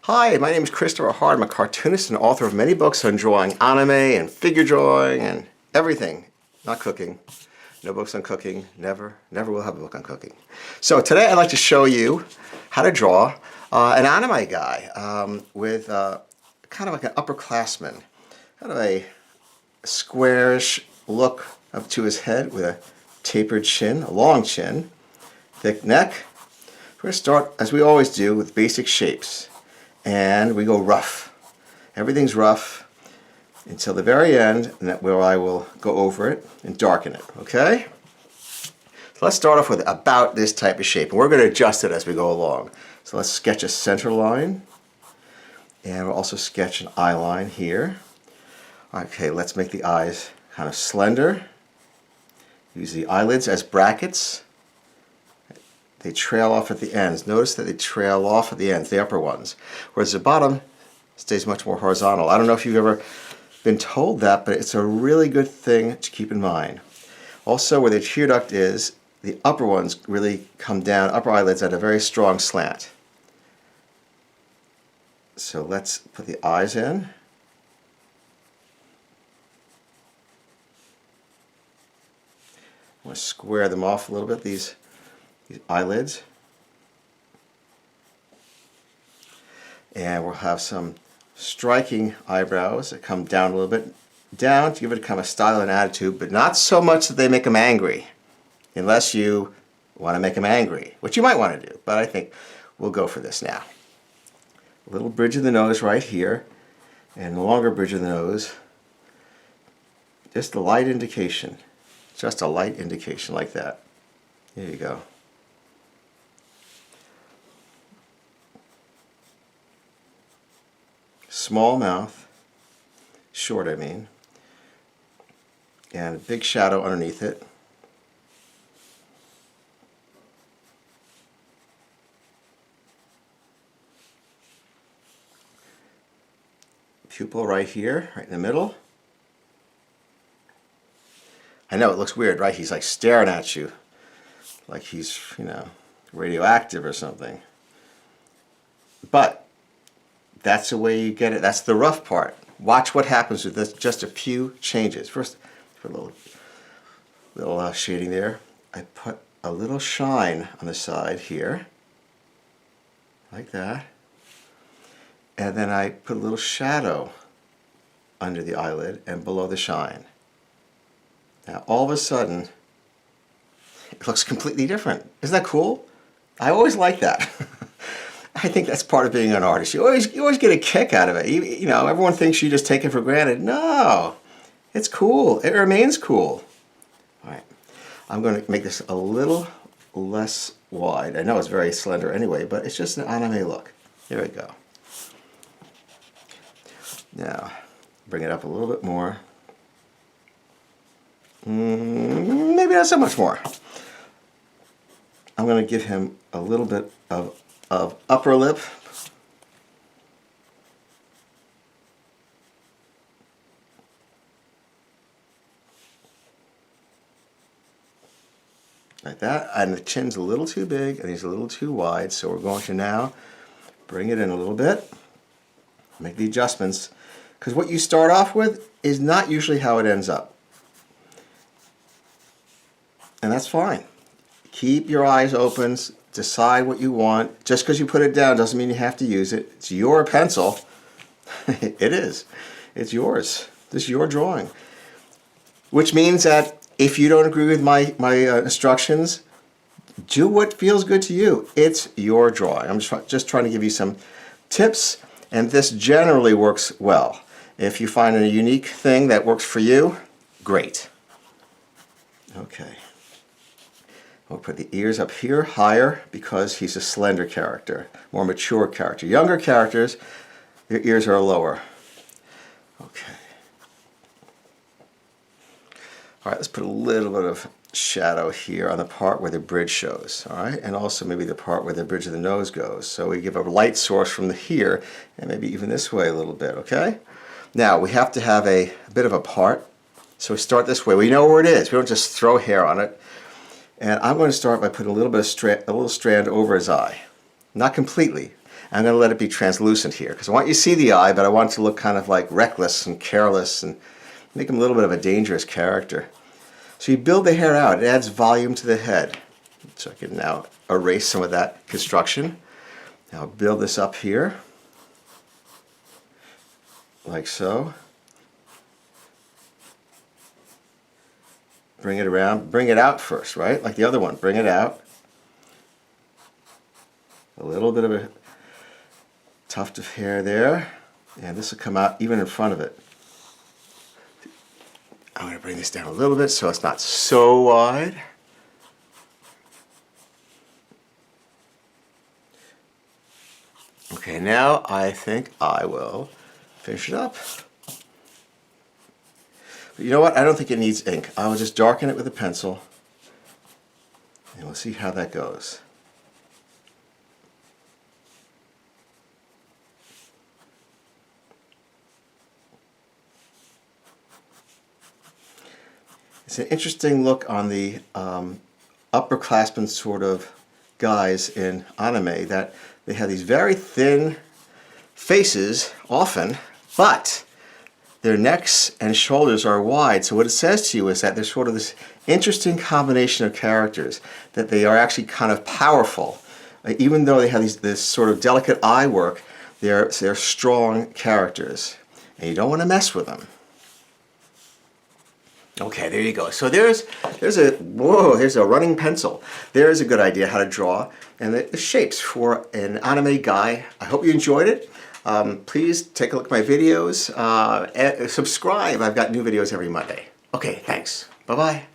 Hi, my name is Christopher Hart. I'm a cartoonist and author of many books on drawing anime and figure drawing and everything. Not cooking. No books on cooking. Never will have a book on cooking. So today I'd like to show you how to draw an anime guy with kind of like an upperclassman. Kind of a squarish look up to his head with a tapered chin, a long chin, thick neck. We're going to start, as we always do, with basic shapes. And we go rough. Everything's rough until the very end, and that where I will go over it and darken it, okay? So let's start off with about this type of shape, and we're going to adjust it as we go along. So let's sketch a center line, and we'll also sketch an eye line here. Okay, let's make the eyes kind of slender. Use the eyelids as brackets. They trail off at the ends. Notice that they trail off at the ends, the upper ones, whereas the bottom stays much more horizontal. I don't know if you've ever been told that, but it's a really good thing to keep in mind. Also, where the tear duct is, the upper ones really come down, upper eyelids at a very strong slant. So let's put the eyes in. I'm going to square them off a little bit, these eyelids, and we'll have some striking eyebrows that come down a little bit, down to give it kind of style and attitude, but not so much that they make them angry, unless you want to make them angry, which you might want to do, but I think we'll go for this now. A little bridge of the nose right here, and a longer bridge of the nose, just a light indication, like that. There you go. Small mouth, short I mean, and a big shadow underneath it. Pupil right here, right in the middle. I know it looks weird, right? He's like staring at you, like he's, radioactive or something. But that's the way you get it. That's the rough part. Watch what happens with this, just a few changes. First, put a little shading there. I put a little shine on the side here, like that. And then I put a little shadow under the eyelid and below the shine. Now, all of a sudden, it looks completely different. Isn't that cool? I always like that. I think that's part of being an artist. You always get a kick out of it. Everyone thinks you just take it for granted. No, it's cool. It remains cool. All right, I'm going to make this a little less wide. I know it's very slender anyway, but it's just an anime look. There we go. Now, bring it up a little bit more. Maybe not so much more. I'm going to give him a little bit of upper lip. Like that. And the chin's a little too big and he's a little too wide, so we're going to now bring it in a little bit. Make the adjustments, because what you start off with is not usually how it ends up. And that's fine. Keep your eyes open. Decide what you want. Just because you put it down doesn't mean you have to use it. It's your pencil. It is. It's yours. This is your drawing. Which means that if you don't agree with my instructions, do what feels good to you. It's your drawing. I'm just trying to give you some tips, and this generally works well. If you find a unique thing that works for you, great. Okay. We'll put the ears up here higher because he's a slender character, more mature character. Younger characters, their ears are lower. Okay. All right, let's put a little bit of shadow here on the part where the bridge shows, all right? And also maybe the part where the bridge of the nose goes. So we give a light source from here and maybe even this way a little bit, okay? Now, we have to have a bit of a part. So we start this way. We know where it is. We don't just throw hair on it. And I'm going to start by putting a little strand over his eye. Not completely. I'm going to let it be translucent here because I want you to see the eye, but I want it to look kind of like reckless and careless and make him a little bit of a dangerous character. So you build the hair out. It adds volume to the head. So I can now erase some of that construction. Now build this up here, like so. Bring it around, bring it out first, right? Like the other one, bring it out. A little bit of a tuft of hair there, and this will come out even in front of it. I'm going to bring this down a little bit so it's not so wide. Okay, now I think I will finish it up. But you know what? I don't think it needs ink. I will just darken it with a pencil, and we'll see how that goes. It's an interesting look on the upperclassmen sort of guys in anime, that they have these very thin faces often, but their necks and shoulders are wide. So what it says to you is that there's sort of this interesting combination of characters, that they are actually kind of powerful. Even though they have this sort of delicate eye work, they're strong characters, and you don't want to mess with them. Okay, there you go. So there's a running pencil. There's a good idea how to draw and the shapes for an anime guy. I hope you enjoyed it. Please take a look at my videos. Subscribe. I've got new videos every Monday. Okay, thanks. Bye-bye.